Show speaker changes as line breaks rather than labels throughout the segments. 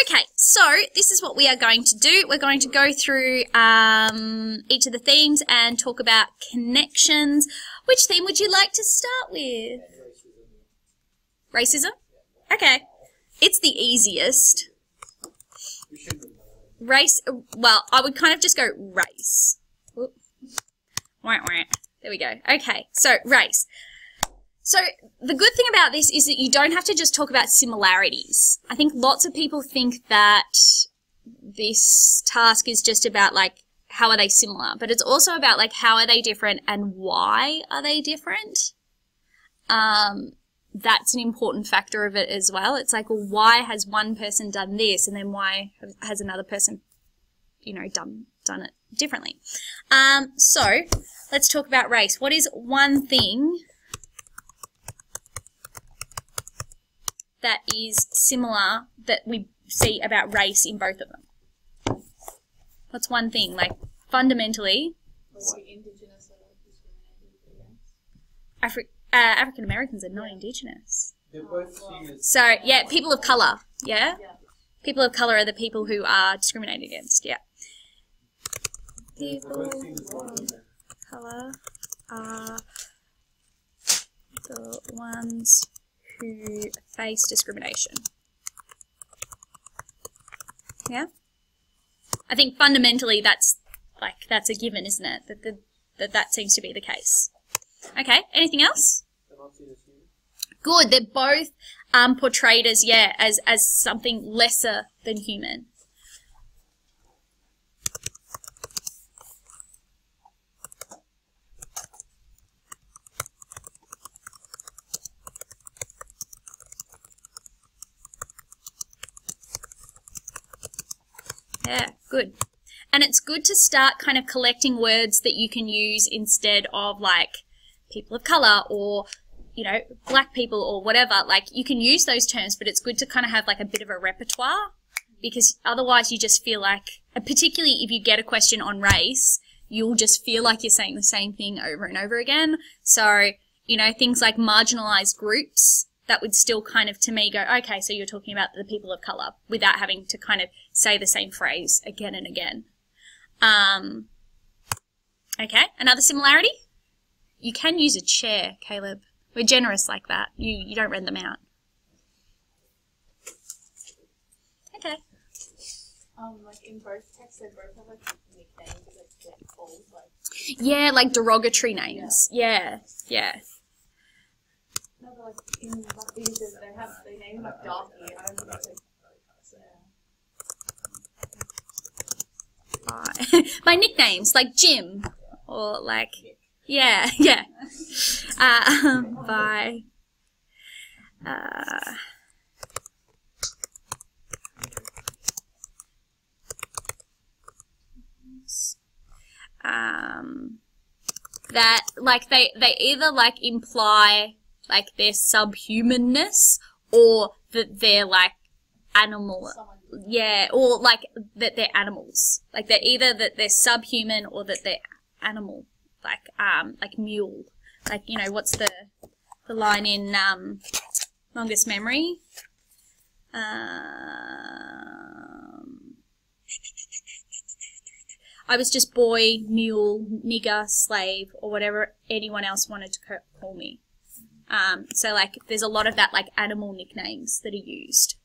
Okay, so this is what we are going to do. We're going to go through each of the themes and talk about connections. Which theme would you like to start with? Racism? Okay. It's the easiest. Race, well, I would kind of just go race. Whoop. There we go. Okay, so race. So the good thing about this is that you don't have to just talk about similarities. I think lots of people think that this task is just about like how are they similar, but it's also about like how are they different and why are they different. That's an important factor of it as well. It's like, well, why has one person done this and then why has another person, you know, done it differently. So let's talk about race. What is one thing that is similar that we see about race in both of them? What's one thing, like fundamentally?
Indigenous or discriminated against?
African Americans are not Indigenous.
They're both seen as...
So yeah, people of colour. Yeah, people of colour are the people who are discriminated against. Yeah. People of colour are the ones who face discrimination. Yeah? I think fundamentally that's a given, isn't it? That seems to be the case. Okay, anything else? Good, they're both portrayed as, yeah, as something lesser than human. Yeah, good. And it's good to start kind of collecting words that you can use instead of like people of colour or, you know, black people or whatever. Like you can use those terms, but it's good to kind of have like a bit of a repertoire because otherwise you just feel like, particularly if you get a question on race, you'll just feel like you're saying the same thing over and over again. So, you know, things like marginalised groups, that would still kind of, to me, go, okay, so you're talking about the people of colour without having to kind of say the same phrase again and again. Okay, another similarity? You can use a chair, Caleb. We're generous like that. You don't rent them out. Okay.
Like in both texts, they both have like nicknames that get called like.
Yeah, like derogatory names. Yeah.
No, but like in like these, they name them like Darky. I don't think that's like.
My nicknames, like Jim, or like, yeah. By. That like they either like imply like their subhumanness or that they're like animal, yeah, or like that they're animals. Like they're either that they're subhuman or that they're animal, like mule. Like, you know, what's the line in Longest Memory? I was just boy, mule, nigger, slave, or whatever anyone else wanted to call me. So, like, there's a lot of that, like, animal nicknames that are used.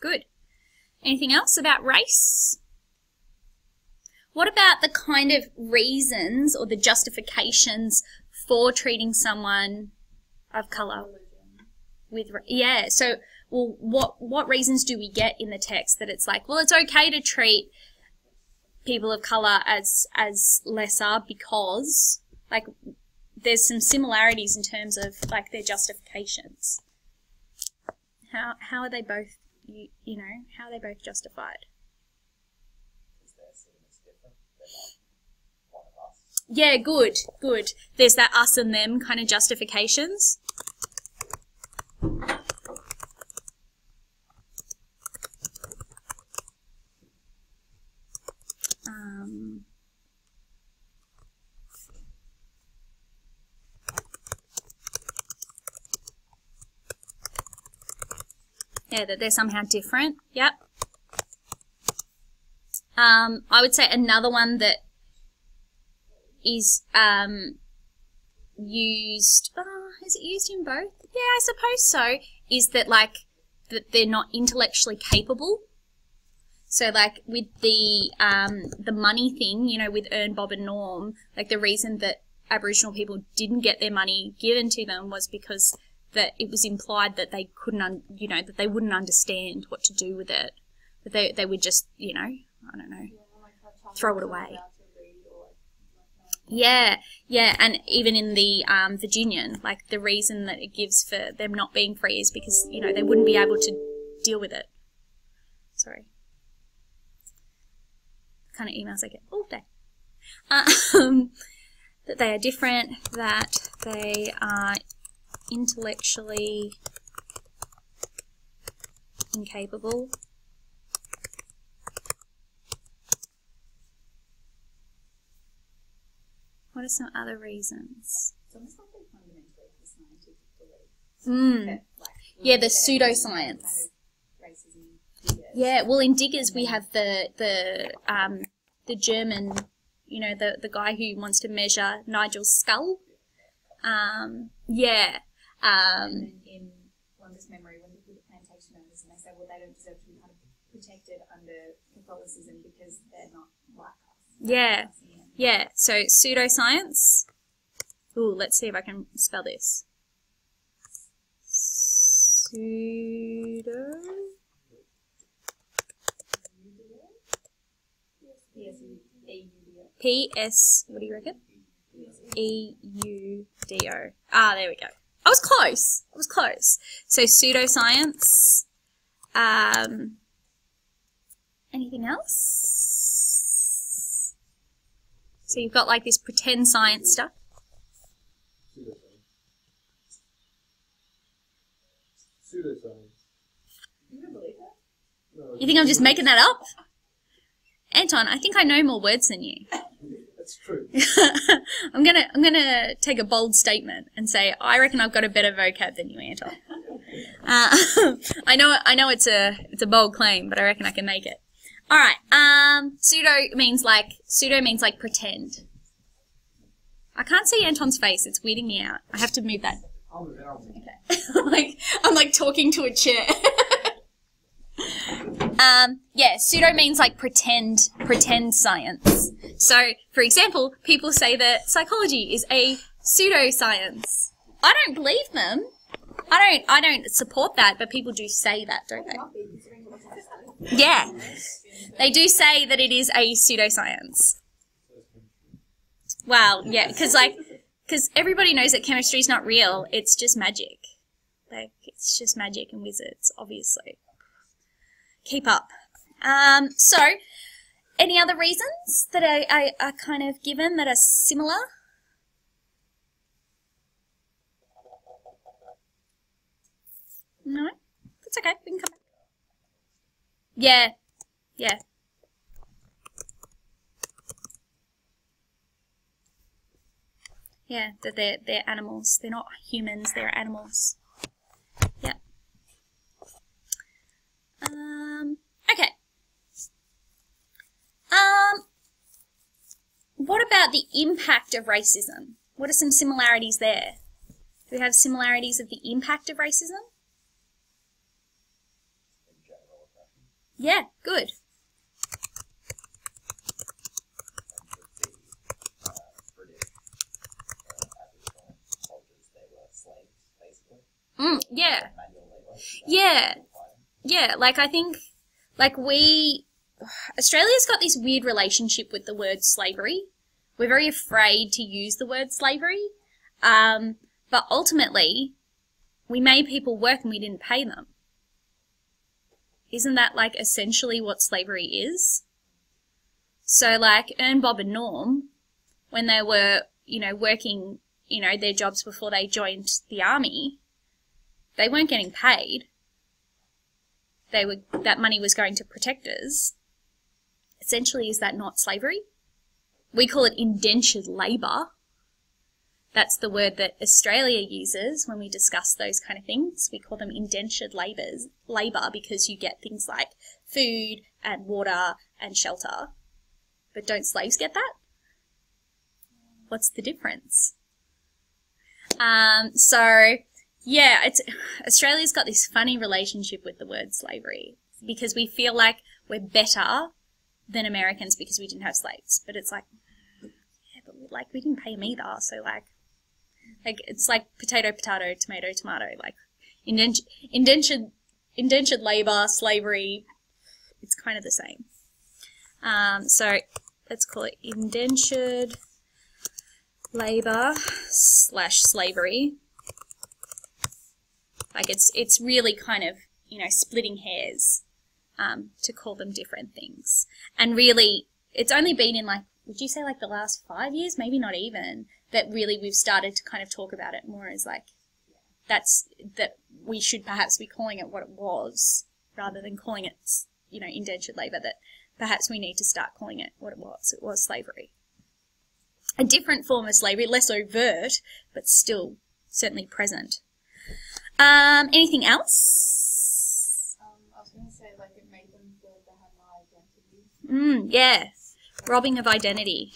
Good. Anything else about race? What about the kind of reasons or the justifications for treating someone of colour with, yeah, so, well, what reasons do we get in the text that it's like, well, it's okay to treat people of colour as lesser because, like, there's some similarities in terms of, like, their justifications. How are they both, you know, how are they both justified? Yeah, good, good. There's that us and them kind of justifications. Yeah, that they're somehow different. Yep. I would say another one that is used. Is it used in both? Yeah, I suppose so. Is that like that they're not intellectually capable? So like with the money thing, you know, with Ern, Bob and Norm, like the reason that Aboriginal people didn't get their money given to them was because that it was implied that they couldn't, that they wouldn't understand what to do with it. That they would just, I don't know, throw it away. Yeah, yeah, and even in the Virginian, like the reason that it gives for them not being free is because, they wouldn't be able to deal with it. Sorry. The kind of emails I get all day. That they are different, that they are intellectually incapable. What are some other reasons?
It's almost like they fundamentally have a scientific belief.
Yeah, the pseudoscience.
Kind of racism.
Yeah, well, in Diggers we have the German, the guy who wants to measure Nigel's skull. Yeah.
And in Wonders Memory, when they put the plantation owners, and they say, well, they don't deserve to be kind of protected under Catholicism because they're not like us.
Yeah. Yeah, so pseudoscience. Ooh, let's see if I can spell this. Pseudo. P-S, what do you reckon? E-U-D-O. Ah, there we go. I was close. I was close. So pseudoscience. Anything else? So you've got like this pretend science stuff.
Pseudoscience.
You don't believe that?
No,
You think I'm just making that up? Anton, I think I know more words than you.
that's true.
I'm gonna take a bold statement and say I reckon I've got a better vocab than you, Anton. I know it's a bold claim, but I reckon I can make it. All right. Pseudo means like pretend. I can't see Anton's face. It's weirding me out. I have to move that. Okay. I'm like talking to a chair. Yeah, pseudo means like pretend science. So, for example, people say that psychology is a pseudoscience. I don't believe them. I don't support that, but people do say that, don't they? Yeah. They do say that it is a pseudoscience. Well, yeah, because everybody knows that chemistry is not real. It's just magic. Like, it's just magic and wizards, obviously. Keep up. So, any other reasons that are kind of given that are similar? No? That's okay. We can come back. Yeah. Yeah. Yeah, that they're animals. They're not humans, they're animals. Yeah. Okay. What about the impact of racism? What are some similarities there? Do we have similarities of the impact of racism? Yeah, good. Yeah. Yeah. Yeah, like I think, like Australia's got this weird relationship with the word slavery. We're very afraid to use the word slavery. But ultimately, we made people work and we didn't pay them. Isn't that like essentially what slavery is? So like Ern, Bob and Norm, when they were, working, their jobs before they joined the army, they weren't getting paid. That money was going to protectors. Essentially, is that not slavery? We call it indentured labour. That's the word that Australia uses when we discuss those kind of things. We call them indentured labour because you get things like food and water and shelter. But don't slaves get that? What's the difference? Australia's got this funny relationship with the word slavery because we feel like we're better than Americans because we didn't have slaves. But it's like, yeah, but we didn't pay them either. So it's like potato, potato, tomato, tomato. Like indentured labour, slavery, it's kind of the same. So let's call it indentured labour / slavery. Like it's really kind of, splitting hairs to call them different things. And really, it's only been in would you say the last 5 years, maybe not even, that really we've started to kind of talk about it more as that we should perhaps be calling it what it was rather than calling it, indentured labour, that perhaps we need to start calling it what it was. It was slavery. A different form of slavery, less overt, but still certainly present. Anything else?
I was going to say, it made them feel they had no identity.
Yeah. Robbing of identity.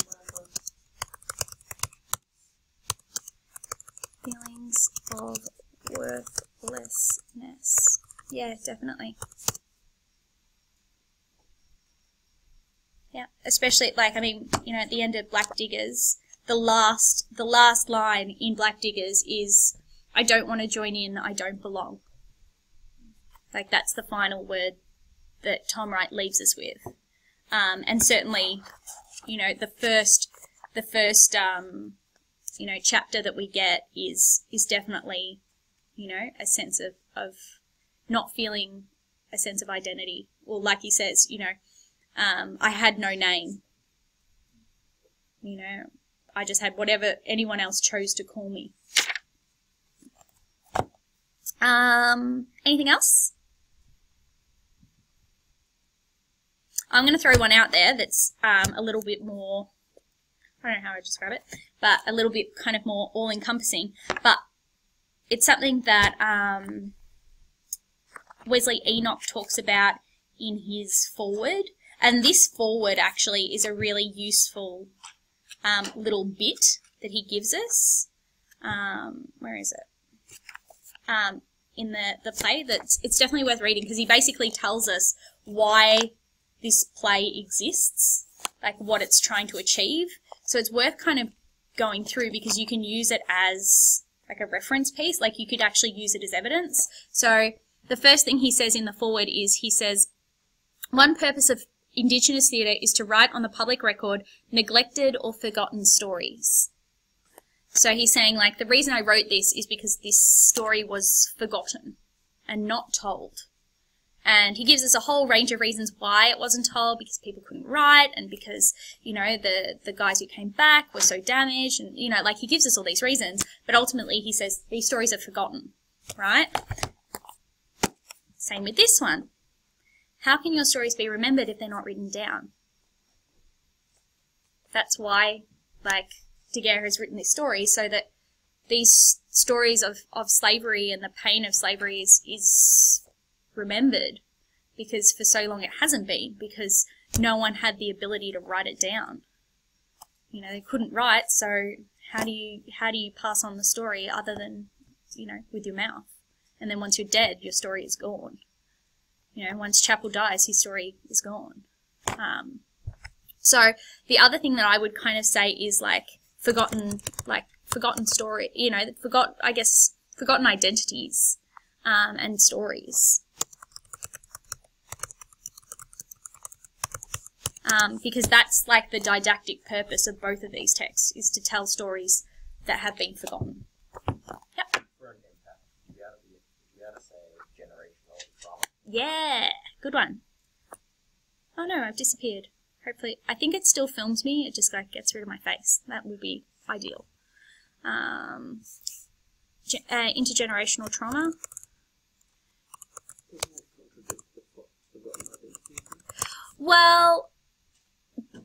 Feelings of worthlessness. Yeah, definitely. Yeah, especially at the end of Black Diggers, the last line in Black Diggers is, I don't want to join in, I don't belong. That's the final word that Tom Wright leaves us with. And certainly, the first chapter that we get is definitely, a sense of not feeling a sense of identity. Or like he says, I had no name. I just had whatever anyone else chose to call me. Anything else? I'm going to throw one out there that's a little bit more, I don't know how I describe it, but a little bit kind of more all-encompassing. But it's something that Wesley Enoch talks about in his foreword. And this foreword actually is a really useful little bit that he gives us. Where is it? In the play. It's definitely worth reading because he basically tells us why this play exists, what it's trying to achieve. So it's worth kind of going through because you can use it as a reference piece. You could actually use it as evidence. So the first thing he says in the foreword is, he says, one purpose of Indigenous theatre is to write on the public record neglected or forgotten stories. So he's saying, the reason I wrote this is because this story was forgotten and not told. And he gives us a whole range of reasons why it wasn't told, because people couldn't write, and because, the guys who came back were so damaged, and, he gives us all these reasons, but ultimately he says these stories are forgotten, right? Same with this one. How can your stories be remembered if they're not written down? That's why, Daguerre has written this story, so that these stories of slavery and the pain of slavery is remembered, because for so long it hasn't been, because no one had the ability to write it down. They couldn't write, so how do you pass on the story other than, with your mouth? And then once you're dead, your story is gone. Once Chappell dies, his story is gone. So the other thing that I would kind of say is forgotten story, forgotten identities, and stories. Because that's the didactic purpose of both of these texts, is to tell stories that have been forgotten. Yep.
For an impact, you gotta say generational trauma.
Yeah, good one. Oh no, I've disappeared. Hopefully, I think it still films me. It just like gets rid of my face. That would be ideal. Intergenerational trauma. Well,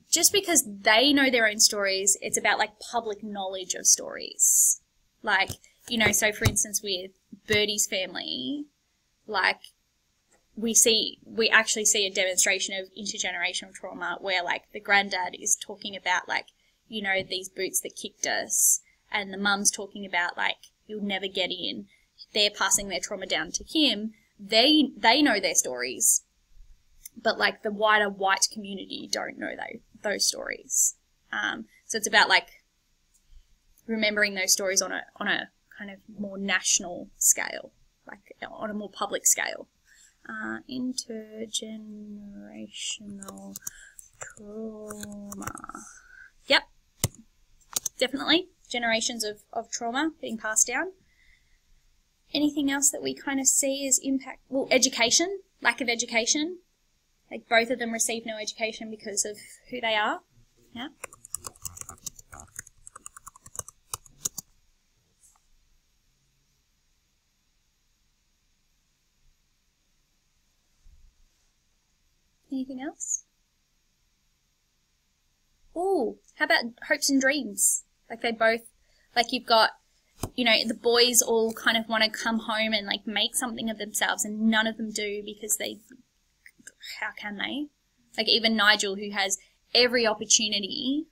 just because they know their own stories, it's about like public knowledge of stories. Like, you know, so for instance with Birdie's family, like we actually see a demonstration of intergenerational trauma where like the granddad is talking about like, you know, these boots that kicked us, and the mum's talking about like, you'll never get in. They're passing their trauma down to him. They know their stories, but like the wider white community don't know those stories. So it's about like remembering those stories on a kind of more national scale, like on a more public scale. Intergenerational trauma. Yep, definitely. Generations of trauma being passed down. Anything else that we kind of see as impact? Well, education, lack of education. Like both of them receive no education because of who they are. Yeah. Anything else? Oh, how about hopes and dreams? Like they both, like you've got, you know, the boys all kind of want to come home and like make something of themselves, and none of them do because how can they? Like even Nigel, who has every opportunity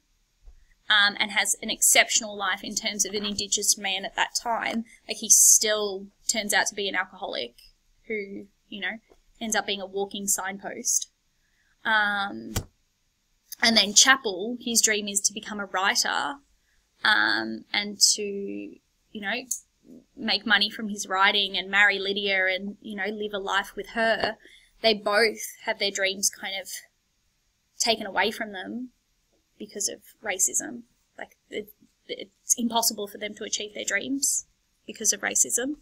and has an exceptional life in terms of an Indigenous man at that time, like he still turns out to be an alcoholic who, you know, ends up being a walking signpost. And then Chapel, his dream is to become a writer and to, you know, make money from his writing and marry Lydia and, you know, live a life with her. They both have their dreams kind of taken away from them because of racism. Like, it's impossible for them to achieve their dreams because of racism.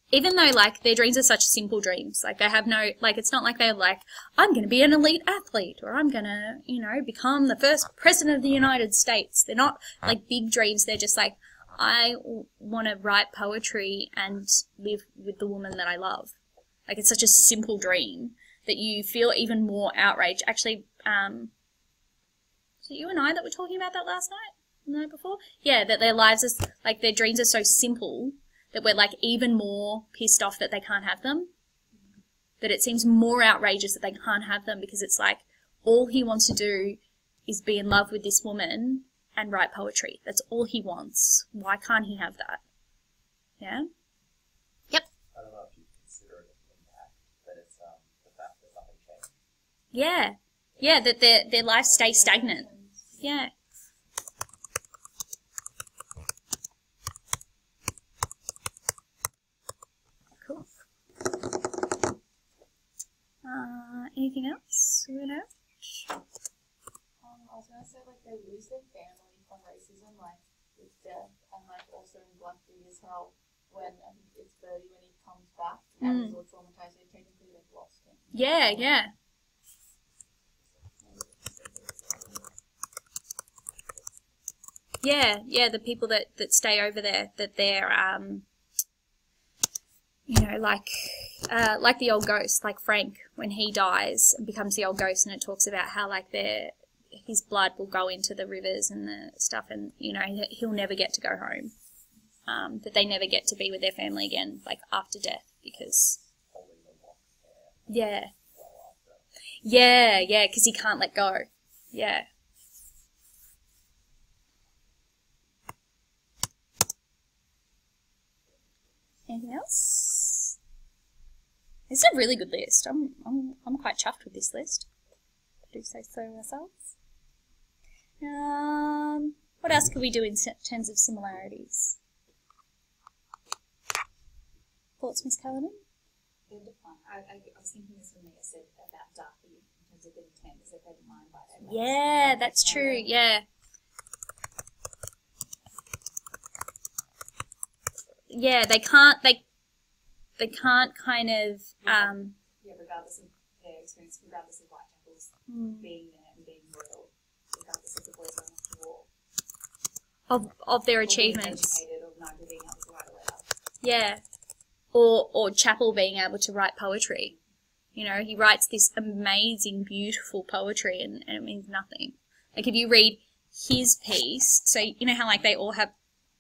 Even though, like, their dreams are such simple dreams. Like, they have no, like, it's not like they're like, I'm going to be an elite athlete, or I'm going to, you know, become the first president of the United States. They're not, like, big dreams. They're just like, I want to write poetry and live with the woman that I love. Like, it's such a simple dream that you feel even more outraged. Actually, was it you and I that were talking about that last night? The night before? Yeah, that their lives are, like, their dreams are so simple that we're, like, even more pissed off that they can't have them. That it seems more outrageous that they can't have them because it's like, all he wants to do is be in love with this woman and write poetry. That's all he wants. Why can't he have that? Yeah? Yep.
I don't know if you consider it an impact, but it's the fact that nothing changed.
Yeah. Yeah, that their life stays stagnant. Yeah. Cool. Anything else?
I was gonna say, like, they lose their family from racism, like with death, and like also in Blackbeard as well, when I think it's Birdie when he comes back and he's all traumatized, so technically they've lost him.
Yeah, yeah. Yeah, yeah, the people that stay over there, that they're, you know, like the old ghost, like Frank, when he dies and becomes the old ghost, and it talks about how, like, his blood will go into the rivers and the stuff, and, you know, he'll never get to go home. That they never get to be with their family again, like, after death, because... Yeah. Yeah, yeah, because he can't let go. Yeah. Anything else? This is a really good list. I'm quite chuffed with this list. Do say so ourselves. What else could we do in terms of similarities? Thoughts, Miss Cullinan?
I was thinking this when they said about Darky in terms of the intent, is that they didn't mind by their race.
Yeah, that's true. Yeah. Yeah, they can't. they can't kind of,
Yeah, regardless of their experience, regardless of Whitechapel's being there and being royal, regardless of the boys going off to war.
of their
Or being
achievements.
educated, or Nigel being able to write a letter.
Yeah. Or Chapel being able to write poetry. You know, he writes this amazing, beautiful poetry and it means nothing. Like if you read his piece, so you know how like they all have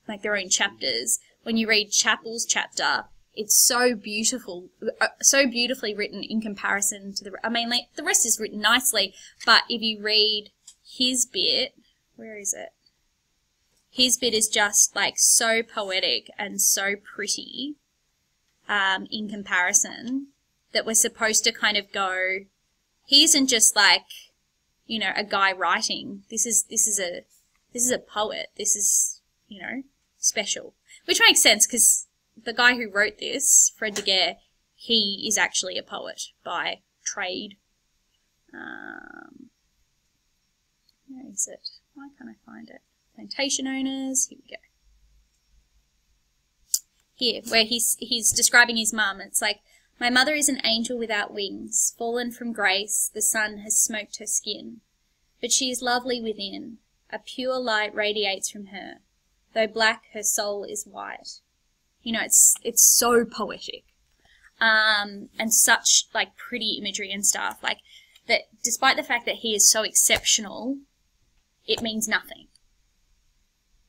like their own chapters. When you read Chapel's chapter, it's so beautiful, so beautifully written in comparison to I mean, like, the rest is written nicely, but if you read his bit, where is it? His bit is just like so poetic and so pretty, in comparison, that we're supposed to kind of go, he isn't just like, you know, a guy writing. This is a poet. This is, you know, special. Which makes sense because the guy who wrote this, Fred de Guer, he is actually a poet by trade. Where is it? Why can't I find it? Plantation owners. Here we go. Here, where he's describing his mum. It's like, my mother is an angel without wings, fallen from grace, the sun has smoked her skin. But she is lovely within, a pure light radiates from her. Though black, her soul is white. You know, it's so poetic. And such, like, pretty imagery and stuff. Like, that despite the fact that he is so exceptional, it means nothing.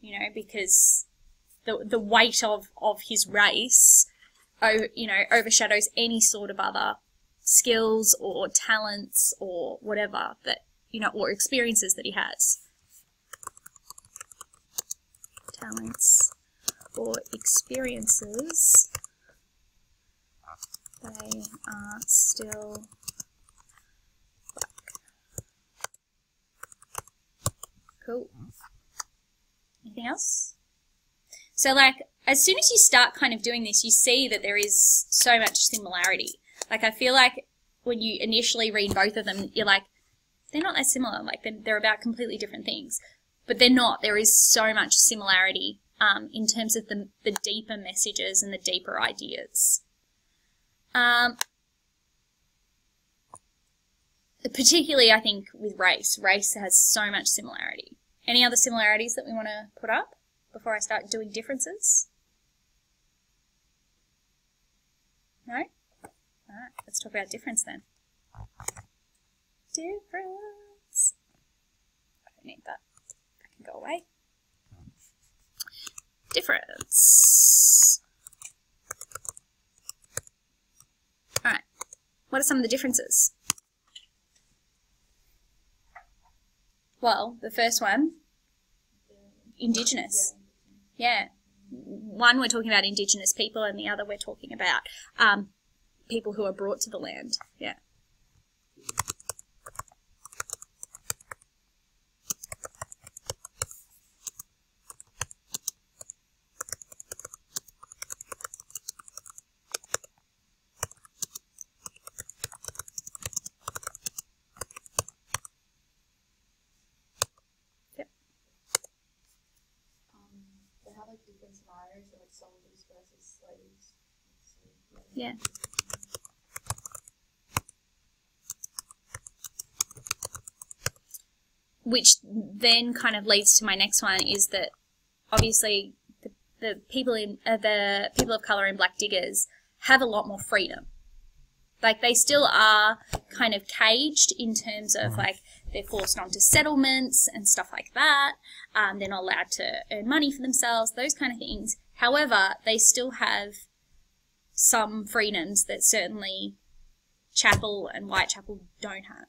You know, because the weight of his race, you know, overshadows any sort of other skills or talents or whatever that, you know, or experiences that he has. Talents or experiences, they are still black. Cool. Anything else? So, like, as soon as you start kind of doing this, you see that there is so much similarity. Like, I feel like when you initially read both of them, you're like, they're not that similar. Like, they're about completely different things. But they're not. There is so much similarity in terms of the deeper messages and the deeper ideas. Particularly, I think, with race. Race has so much similarity. Any other similarities that we want to put up before I start doing differences? No? Alright, let's talk about difference then. Difference. I don't need that. That can go away. Difference. Alright, what are some of the differences? Well, the first one, Indigenous. Yeah. One, we're talking about Indigenous people, and the other, we're talking about people who are brought to the land. Yeah.
They have like different scenarios, so like soldiers versus slaves. So,
Yeah. Which then kind of leads to my next one, is that obviously the people of colour in Black Diggers have a lot more freedom. Like, they still are kind of caged in terms of, like, they're forced onto settlements and stuff like that. They're not allowed to earn money for themselves, those kind of things. However, they still have some freedoms that certainly Chapel and Whitechapel don't have.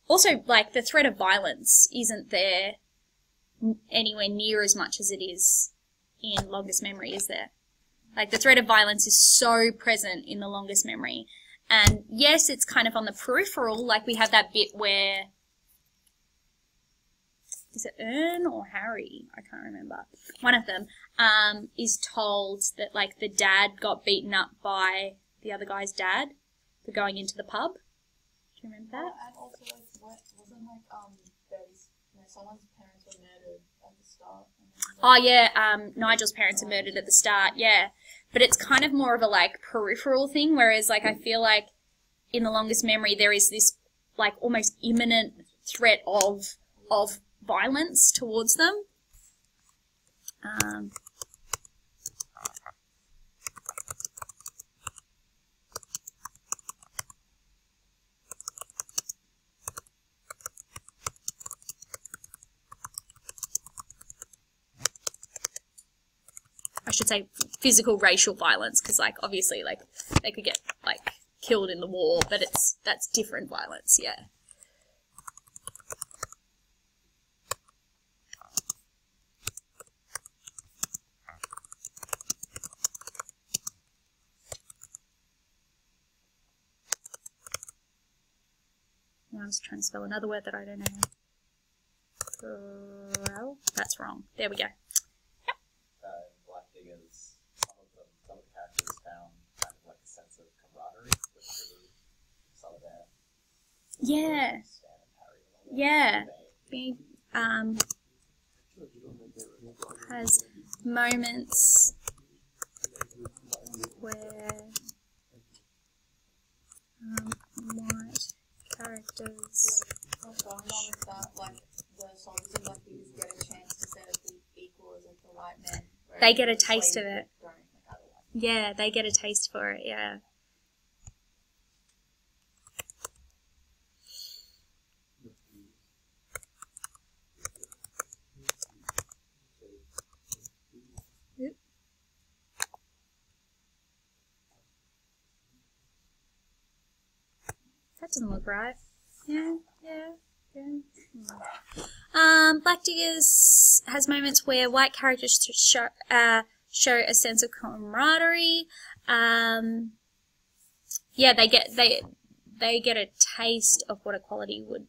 Also, like, the threat of violence isn't there anywhere near as much as it is in Longest Memory, is there? Like, the threat of violence is so present in the Longest Memory. And yes, it's kind of on the peripheral, like we have that bit where is it Ern or Harry? I can't remember. One of them is told that like the dad got beaten up by the other guy's dad for going into the pub. Do you remember that?
And also, like, wasn't like someone's parents were murdered at the start.
Oh yeah, Nigel's parents are murdered at the start. Yeah, but it's kind of more of a like peripheral thing, whereas like I feel like in The Longest Memory there is this like almost imminent threat of violence towards them. I should say physical racial violence, because like obviously like they could get like killed in the war, but that's different violence, yeah. Now I was trying to spell another word that I don't know. Well, that's wrong. There we go.
Black Diggers, some of the characters found kind of like a sense of camaraderie with some of their
Yeah.
Stan and Harry and all that.
Yeah.
They-
Be, has moments where white characters.
What's going on with that? Like the soldiers and black diggers get a chance to set it equal as like the white men.
They get a taste of it.
Don't, like, otherwise.
Yeah, they get a taste for it, yeah. Yep. That doesn't look right. Yeah. Black Diggers has moments where white characters show a sense of camaraderie. Yeah, they get a taste of what equality would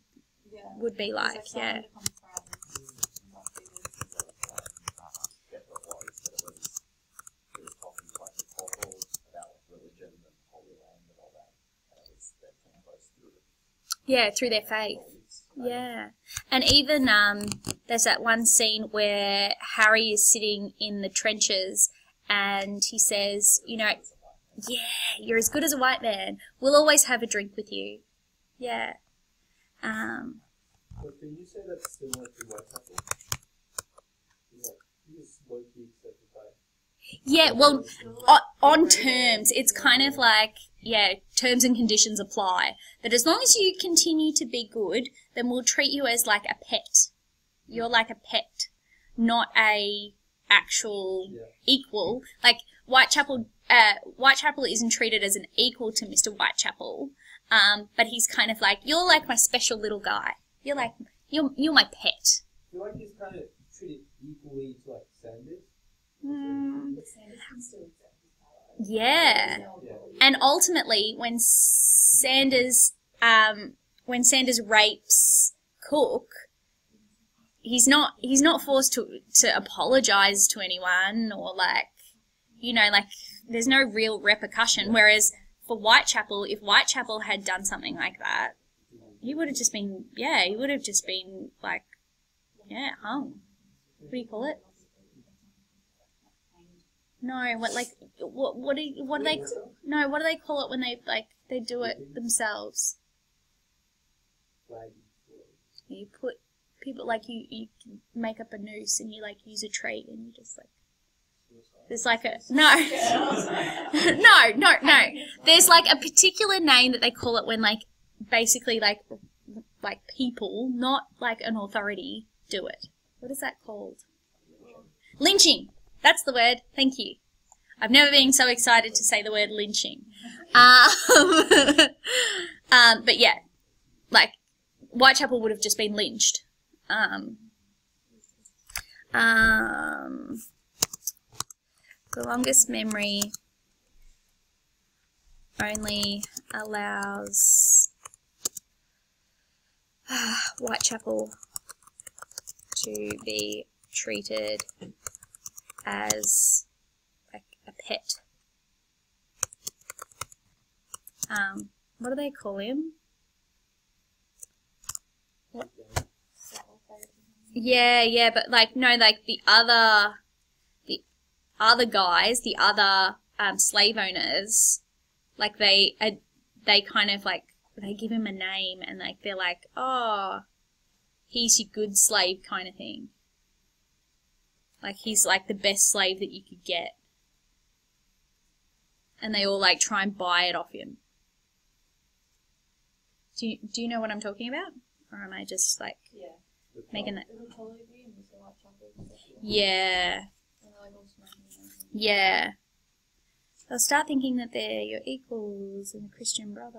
be like. Yeah.
Get what it was, that it was talking to like the corporals about like religion and Holy Land and all that. And it was that came close through it.
Yeah, through their faith. Yeah. And even there's that one scene where Harry is sitting in the trenches and he says, you know, yeah, you're as good as a white man. We'll always have a drink with you. Yeah.
But can you say that's similar to Whitechapel? Like, he's low-key accepted by...
Yeah, well, on terms, it's kind of like, yeah, terms and conditions apply. That as long as you continue to be good, then we'll treat you as like a pet. You're like a pet, not a actual equal. Like Whitechapel isn't treated as an equal to Mr. Whitechapel, but he's kind of like, you're like my special little guy. You're like, you're my pet.
I feel like he's kind of treated equally to, like, Sanders.
But Sanders can still accept his power.
Yeah.
Yeah.
And ultimately, when Sanders rapes Cook, he's not forced to apologize to anyone or like, you know, like there's no real repercussion. Whereas for Whitechapel, if Whitechapel had done something like that, he would have just been like, yeah, hung. What do you call it? No, what do they call it when they do it themselves?
Flag.
You put people like you make up a noose and you like use a tree and you just like there's like a no. no. There's like a particular name that they call it when like basically like people, not like an authority, do it. What is that called? Lynching. That's the word. Thank you. I've never been so excited to say the word lynching. But yeah, like Whitechapel would have just been lynched. The Longest Memory only allows Whitechapel to be treated as like a pet. What do they call him? Yeah, but like no, like the other guys, the other slave owners, like they kind of like they give him a name and like they're like, oh, he's your good slave kind of thing. Like he's like the best slave that you could get, and they all like try and buy it off him. Do you know what I'm talking about, or am I just like making that? Yeah. Yeah. They'll start thinking that they're your equals and a Christian brother.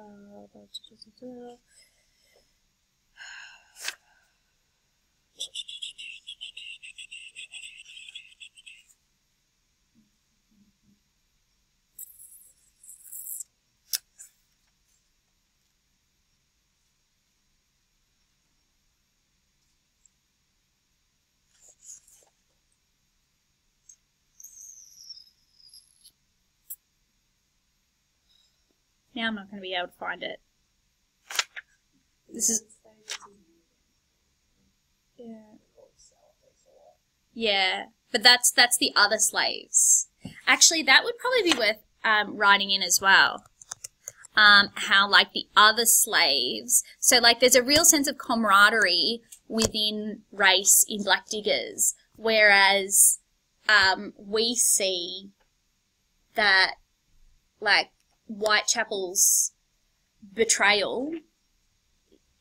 Now I'm not going to be able to find it. This is... Yeah, but that's the other slaves. Actually, that would probably be worth writing in as well. How, like, the other slaves... So, like, there's a real sense of camaraderie within race in Black Diggers, whereas we see that, like, Whitechapel's betrayal,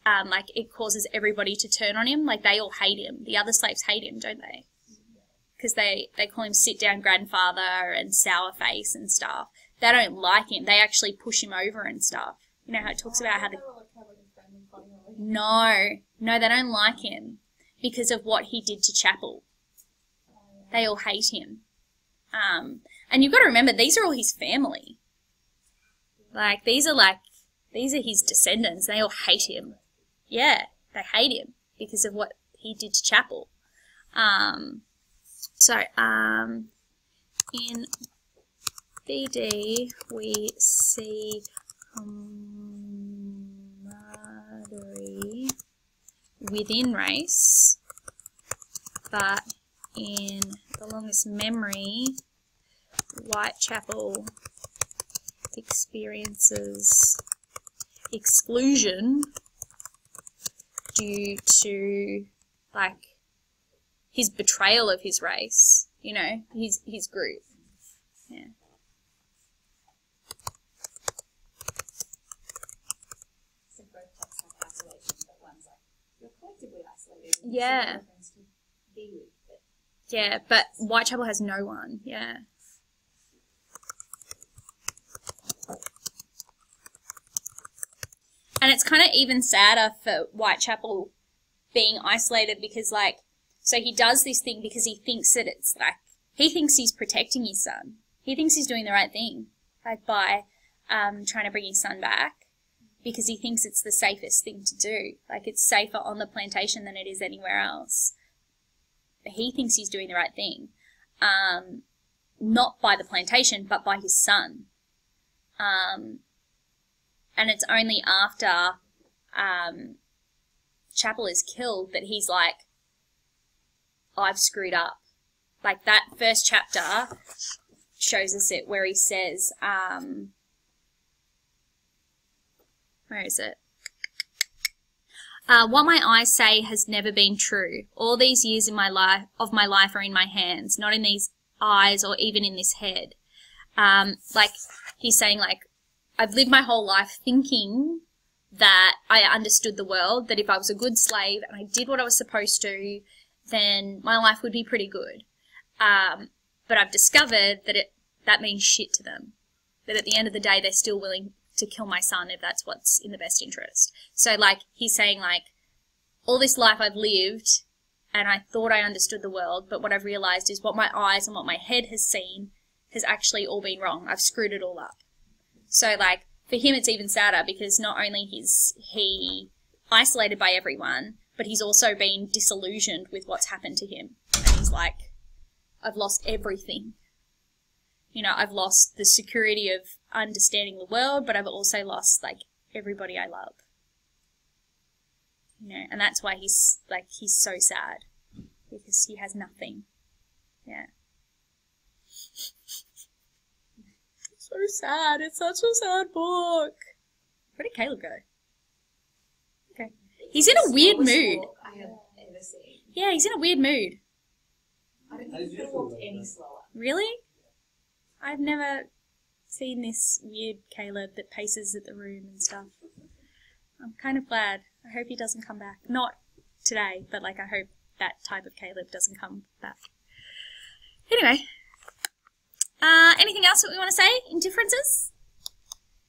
like it causes everybody to turn on him. Like they all hate him. The other slaves hate him, don't they? Because they call him sit-down grandfather and sour face and stuff. They don't like him. They actually push him over and stuff. You know how it talks about how No, they don't like him because of what he did to Chapel. They all hate him. And you've got to remember, these are all his family. Like, these are his descendants. They all hate him. Yeah, they hate him because of what he did to Chapel. In BD, we see camaraderie within race, but in The Longest Memory, Whitechapel experiences exclusion due to like his betrayal of his race, you know, his group. Yeah.
So both texts have isolation, but one's like you're collectively isolated.
Yeah. Yeah, but Whitechapel has no one. Yeah. And it's kind of even sadder for Whitechapel being isolated because, like, so he does this thing because he thinks that it's, like, he thinks he's protecting his son. He thinks he's doing the right thing, like, by trying to bring his son back because he thinks it's the safest thing to do. Like, it's safer on the plantation than it is anywhere else. He thinks he's doing the right thing. Not by the plantation, but by his son. And it's only after Chapel is killed that he's like, I've screwed up. Like that first chapter shows us it where he says, where is it? What my eyes say has never been true. All these years of my life are in my hands, not in these eyes or even in this head. Like he's saying, like, I've lived my whole life thinking that I understood the world, that if I was a good slave and I did what I was supposed to, then my life would be pretty good. But I've discovered that that means shit to them. That at the end of the day, they're still willing to kill my son if that's what's in the best interest. So, like, he's saying, like, all this life I've lived and I thought I understood the world, but what I've realized is what my eyes and what my head has seen has actually all been wrong. I've screwed it all up. So, like, for him it's even sadder because not only is he isolated by everyone, but he's also been disillusioned with what's happened to him. And he's like, I've lost everything. You know, I've lost the security of understanding the world, but I've also lost, like, everybody I love. You know, and that's why he's so sad. Because he has nothing. Yeah. So sad. It's such a sad book. Where did Caleb go? Okay. He's in a weird mood.
I have ever seen.
Yeah, he's in a weird mood.
I don't think he could have walked any slower.
Really? I've never seen this weird Caleb that paces at the room and stuff. I'm kind of glad. I hope he doesn't come back. Not today, but like I hope that type of Caleb doesn't come back. Anyway. Anything else that we want to say in differences?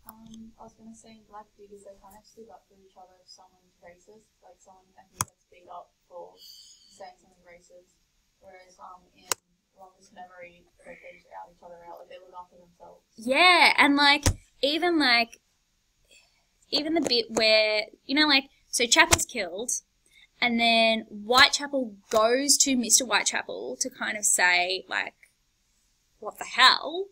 I was going to say in Black Diggers, they kind of stood up for each other if someone's racist. Like someone, I think, gets beat up for saying something racist. Whereas in Longest Memory, like, they just out each other out. Like, they look after themselves.
Yeah, and even the bit where, you know, like, so Chapel's killed, and then Whitechapel goes to Mr. Whitechapel to kind of say, like, what the hell?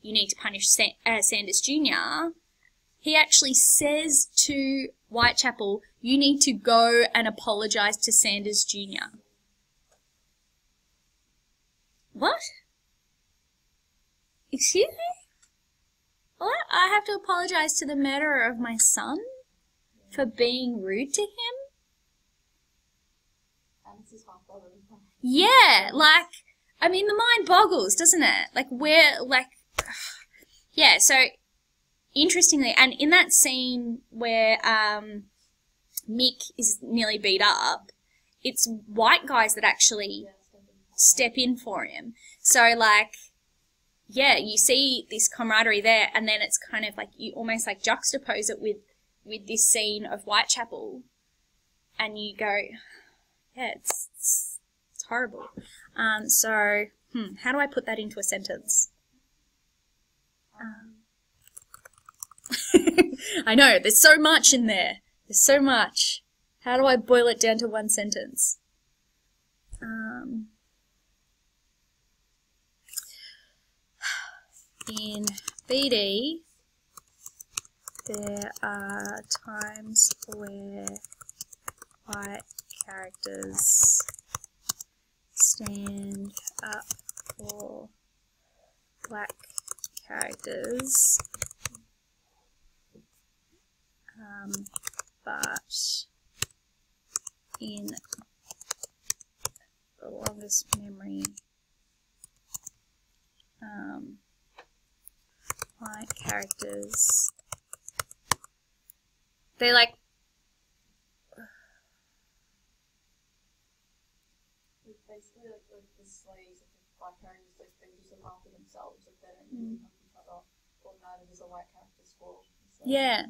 You need to punish Sanders Jr. He actually says to Whitechapel, you need to go and apologise to Sanders Jr. What? Excuse me? What? I have to apologise to the murderer of my son for being rude to him?
And it's his half brother as well.
Yeah, like, I mean, the mind boggles, doesn't it? Like, yeah, so, interestingly, and in that scene where Mick is nearly beat up, it's white guys that actually step in for him. So, like, yeah, you see this camaraderie there, and then it's kind of like, you almost like juxtapose it with this scene of Whitechapel, and you go, yeah, it's horrible. So, how do I put that into a sentence? I know, there's so much in there. There's so much. How do I boil it down to one sentence? In BD, there are times where white characters stand up for black characters, but in The Longest Memory, white characters, they like,
Basically, like the slaves, like the black characters, like they just look after themselves, like they don't really help each other, or neither does a white character's fault. So.
yeah.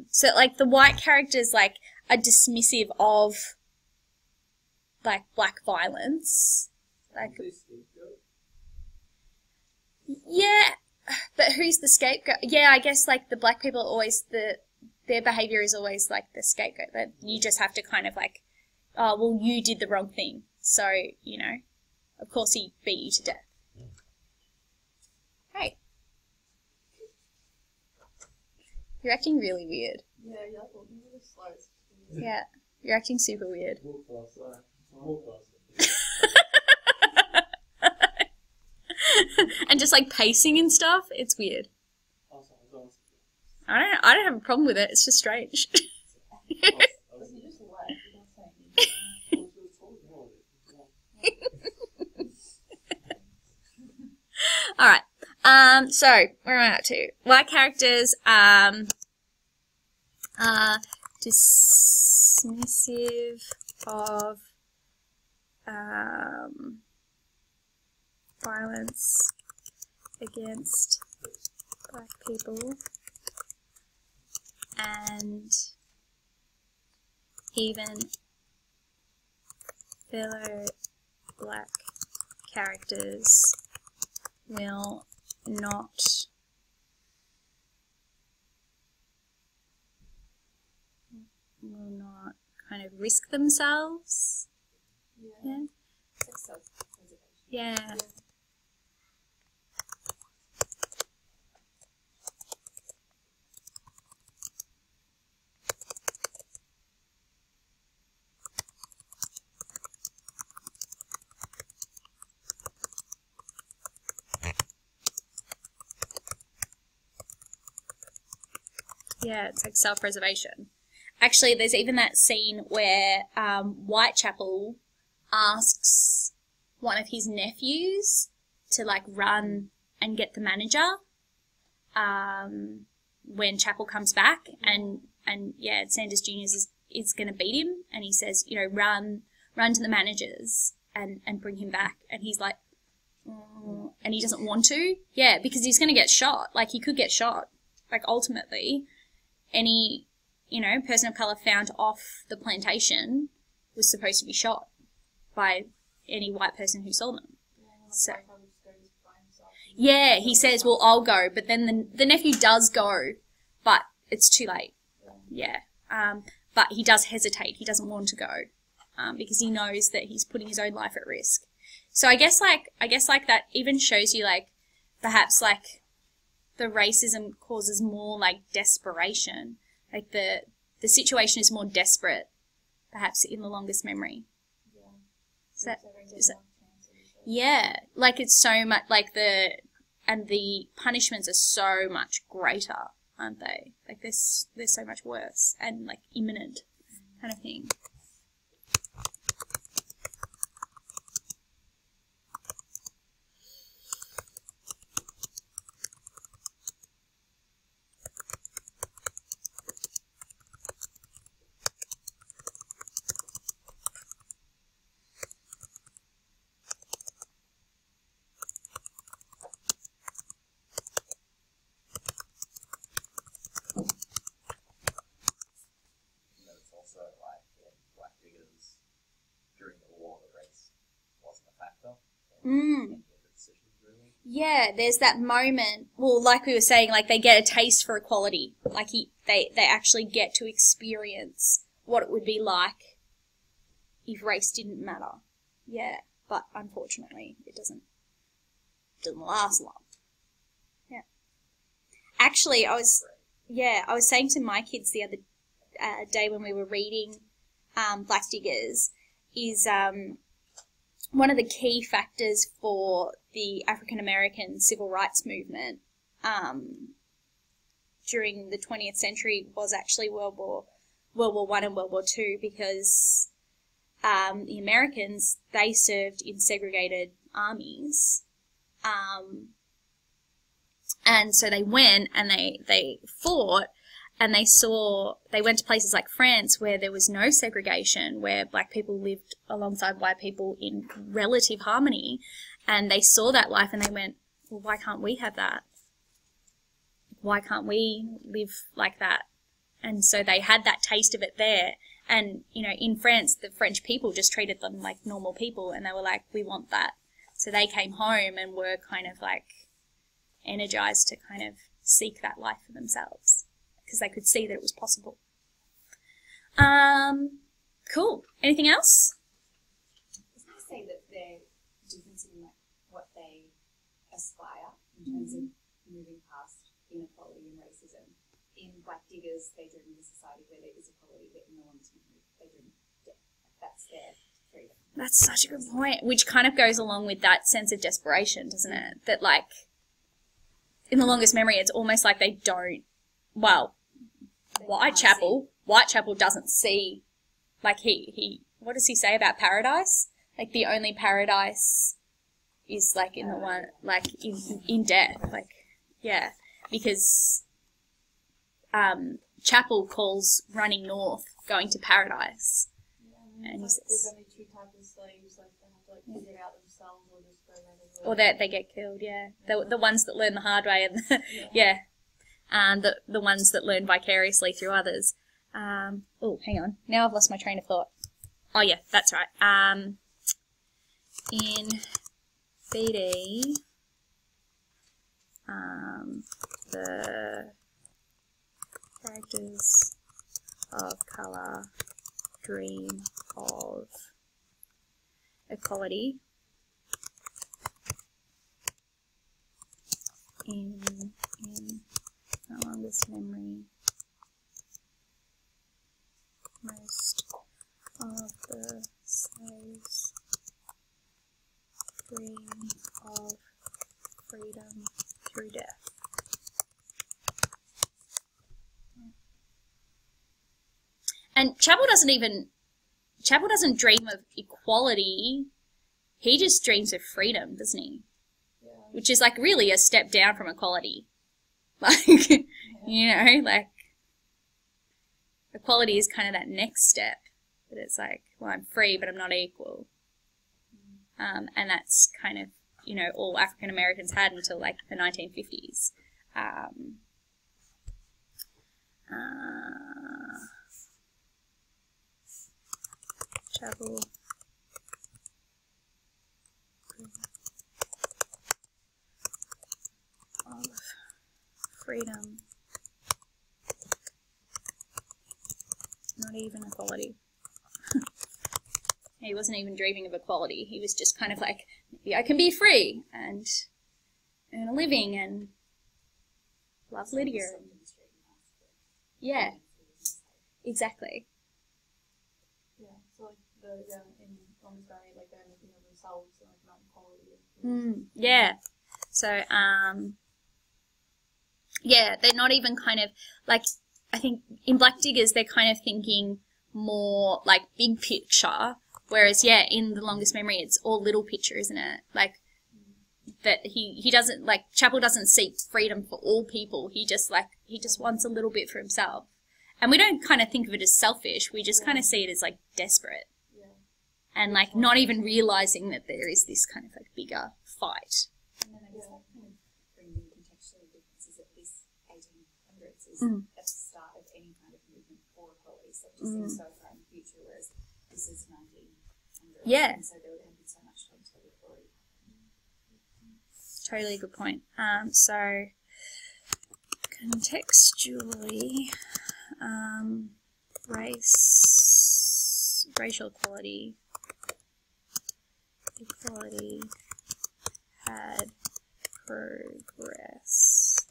So like the white characters like are dismissive of like black violence, like yeah, but who's the scapegoat? Yeah, I guess like the black people are always their behavior is always like the scapegoat. That you just have to kind of like, oh well, you did the wrong thing, so you know, of course he beat you to death. Hey. You're acting really weird.
Yeah, you're like walking really slow.
Yeah, you're acting super weird.
Walk faster. Walk faster.
And just like pacing and stuff, it's weird. I don't have a problem with it. It's just strange.
You just left, you're not saying
All right. So where am I at to? White characters are dismissive of violence against black people, and even fellow black characters will not will not kind of risk themselves. Yeah.
It's like self-preservation.
Yeah. Yeah, it's like self-preservation. Actually, there's even that scene where Whitechapel asks one of his nephews to like run and get the manager when Chapel comes back, and yeah, Sanders Jr. is going to beat him, and he says, you know, run to the managers and bring him back, and he's like, and he doesn't want to, yeah, because he's going to get shot. Like, he could get shot. Like, ultimately, any, you know, person of colour found off the plantation was supposed to be shot by any white person who saw them. So, yeah, he says, well, I'll go, but then the nephew does go, but it's too late. Yeah. But he does hesitate. He doesn't want to go, because he knows that he's putting his own life at risk. So I guess that even shows you, like, perhaps, like, the racism causes more, like, desperation. Like, the situation is more desperate, perhaps, in The Longest Memory. Yeah. Yeah. Like, it's so much, like, the punishments are so much greater, aren't they? Like, they're so much worse and, like, imminent kind of thing. Yeah, there's that moment, well, like we were saying, like, they get a taste for equality. Like, they actually get to experience what it would be like if race didn't matter. Yeah, but unfortunately, it doesn't last long. Yeah. Actually, I was saying to my kids the other day when we were reading Black Diggers, is one of the key factors for the African American civil rights movement during the 20th century was actually World War I and World War II, because the Americans, they served in segregated armies, and so they went and they fought. And they went to places like France where there was no segregation, where black people lived alongside white people in relative harmony. And they saw that life and they went, well, why can't we have that? Why can't we live like that? And so they had that taste of it there. And, you know, in France, the French people just treated them like normal people, and they were like, we want that. So they came home and were kind of like energized to kind of seek that life for themselves, because they could see that it was possible. Cool. Anything else?
I was going to say that the difference in, like, what they aspire in terms of moving past inequality and racism. In Black Diggers, they dream of a society where there is equality, but in The Longest Memory, they dream of death. That's their freedom.
That's such a good point, which kind of goes along with that sense of desperation, doesn't it? That, like, in The Longest Memory, it's almost like they don't, well, Whitechapel doesn't see, like, he what does he say about paradise? Like, the only paradise is, like, in the one, like, in death, like, yeah, because Chapel calls running north going to paradise.
Yeah,
and he says,
there's only two types of slaves, like, they have to, like, figure it out themselves or just go around as well.
or that they get killed, yeah. The ones that learn the hard way, and yeah. The ones that learn vicariously through others. Oh, hang on. Now I've lost my train of thought. Oh, yeah, that's right. In BD, the characters of colour dream of equality in the longest memory. Most of the slaves free of freedom through death. And Chapel doesn't dream of equality. He just dreams of freedom, doesn't he?
Yeah.
Which is like really a step down from equality. Like, you know, like equality is kind of that next step. But it's like, well, I'm free, but I'm not equal. And that's kind of, you know, all African Americans had until like the 1950s. Chapel of freedom, not even equality. He wasn't even dreaming of equality. He was just kind of like, maybe I can be free and earn a living and love Lydia. Yeah, exactly.
Yeah, so like in Longest Memory, like they're making of themselves and like not equality.
Yeah. So, yeah, they're not even kind of, like, I think in Black Diggers they're kind of thinking more like big picture, whereas, yeah, in The Longest Memory it's all little picture, isn't it? Like, that he doesn't, like, Chapel doesn't seek freedom for all people, he just wants a little bit for himself. And we don't kind of think of it as selfish, we just kind of see it as, like, desperate.
Yeah.
And, like, not even realising that there is this kind of, like, bigger fight.
And then I guess that kind of brings in contextual differences at this 1800s is at the start of any kind of movement for equality. So it just seems so far in the future, whereas this is 1900s.
Yeah.
And so there would have been so much time to equality.
Totally good point. So, contextually, racial equality had progressed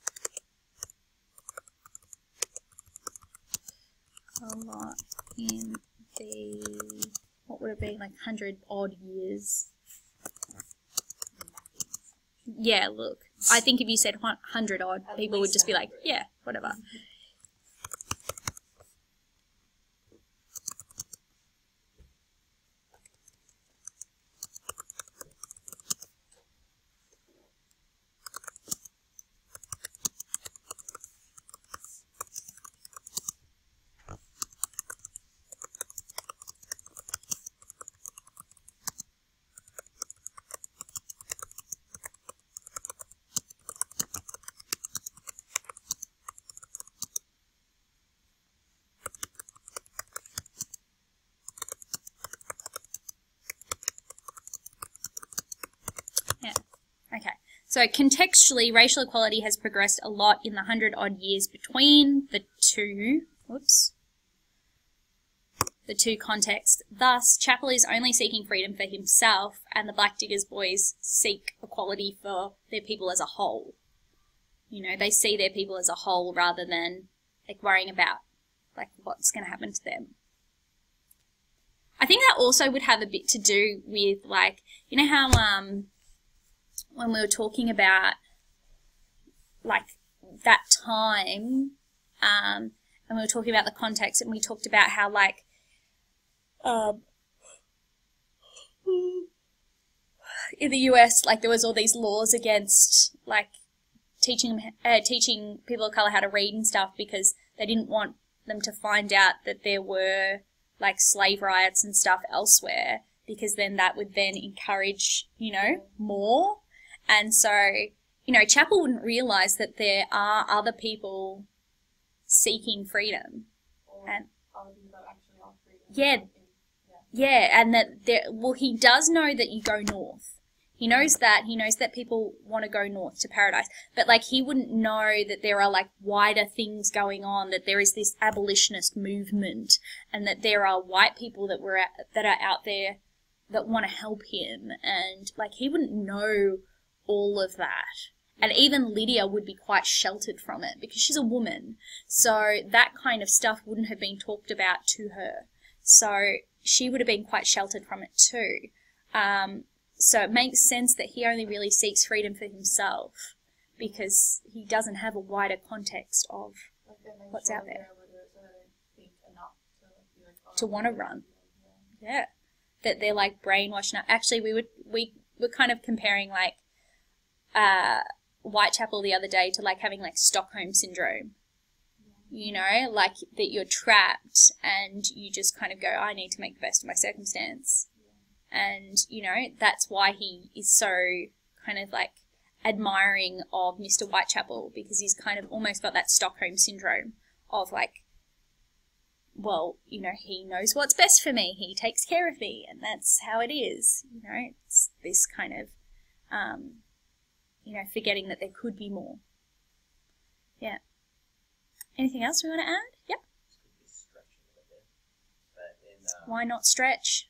a lot in the, what would it be, like 100 odd years. Yeah, look, I think if you said 100 odd, people would just be like, yeah, whatever. Okay, so contextually, racial equality has progressed a lot in the 100 odd years between the two contexts. Thus, Chapel is only seeking freedom for himself, and the Black Diggers boys seek equality for their people as a whole. You know, they see their people as a whole rather than like worrying about like what's going to happen to them. I think that also would have a bit to do with, like, you know how when we were talking about like that time, and we were talking about the context, and we talked about how like in the US, like, there was all these laws against like teaching people of color how to read and stuff because they didn't want them to find out that there were like slave riots and stuff elsewhere, because then that would then encourage, you know, more. And so, you know, Chapel wouldn't realise that there are other people seeking freedom.
Or
And
other people that actually are freedom.
yeah, and that there, well, he does know that you go north. He knows that. He knows that people want to go north to paradise. But, like, he wouldn't know that there are, like, wider things going on, that there is this abolitionist movement, and that there are white people that are out there that want to help him. And, like, he wouldn't know all of that. And even Lydia would be quite sheltered from it because she's a woman. So that kind of stuff wouldn't have been talked about to her. So she would have been quite sheltered from it too. So it makes sense that he only really seeks freedom for himself because he doesn't have a wider context of what's out there. To want to run. Yeah. That they're like brainwashed. Now, actually, we were kind of comparing like Whitechapel the other day to like having like Stockholm syndrome. You know, like that you're trapped and you just kind of go, I need to make the best of my circumstance. And, you know, that's why he is so kind of like admiring of Mr. Whitechapel, because he's kind of almost got that Stockholm syndrome of like, well, you know, he knows what's best for me. He takes care of me, and that's how it is. You know, it's this kind of, you know, forgetting that there could be more. Yeah. Anything else we want to add? Yep. Why not stretch?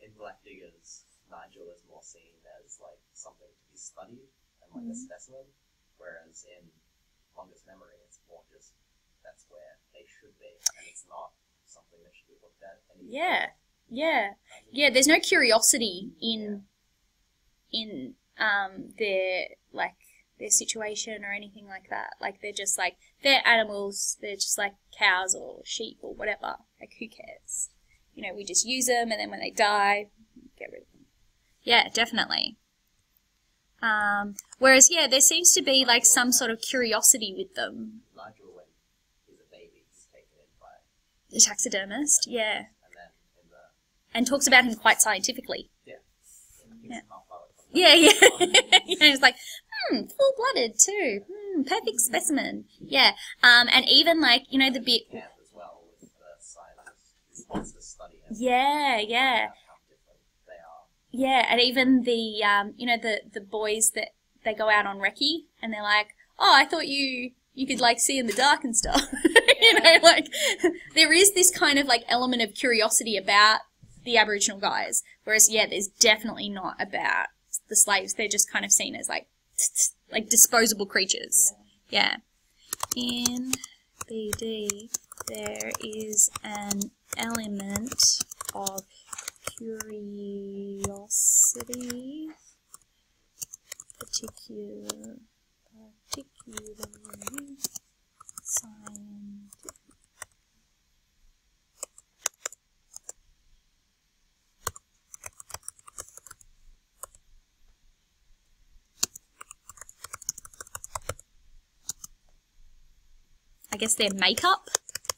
In Black Diggers, Nigel is more seen as like something to be studied and like a specimen, whereas in Longest Memory, it's more just that's where they should be, and it's not something that should be looked at anymore. Yeah. There's no curiosity in their situation or anything like that. Like they're just like they're animals. They're just like cows or sheep or whatever. Like who cares? You know, we just use them, and then when they die, get rid of them. Yeah, definitely. Whereas, yeah, there seems to be like some sort of curiosity with them. Nigel, when he's a baby, he's taken in by
the taxidermist, yeah.
And then in the
and talks about him quite scientifically.
Yeah.
Yeah. It's like, full-blooded too. Perfect specimen. Yeah. And even like, you know, the bit.
Camp as well with the scientist who wants to study him.
Yeah.
How different they are.
Yeah, and even the, you know, the boys that they go out on recce and they're like, oh, I thought you could like see in the dark and stuff. You know, like there is this kind of like element of curiosity about the Aboriginal guys, whereas yeah, there's definitely not about the slaves. They're just kind of seen as like disposable creatures. Yeah. In BD, there is an element of curiosity, particularly scientific. I guess their makeup,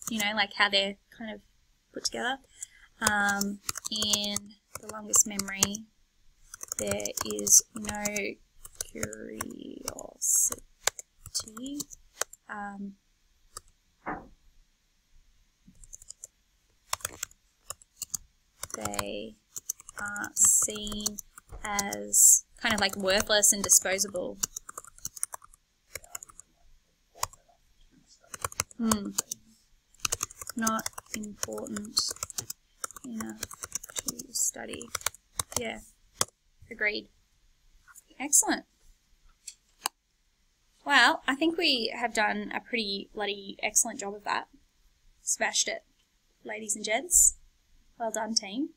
you know, like how they're kind of put together. In The Longest Memory, there is no curiosity. They are seen as kind of like worthless and disposable. Not important enough to study. Yeah, agreed. Excellent. Well, I think we have done a pretty bloody excellent job of that. Smashed it, ladies and gents. Well done, team.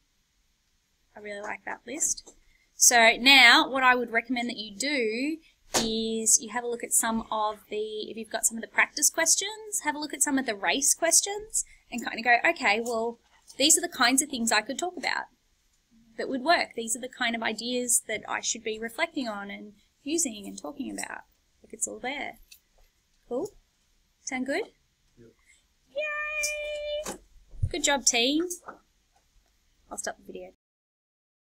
I really like that list. So now, what I would recommend that you do is you have a look at some of the, if you've got some of the practice questions, have a look at some of the race questions and kind of go, okay, well, these are the kinds of things I could talk about that would work. These are the kind of ideas that I should be reflecting on and using and talking about. Look, it's all there. Cool? Sound good?
Yep.
Yay! Good job, team. I'll stop the video.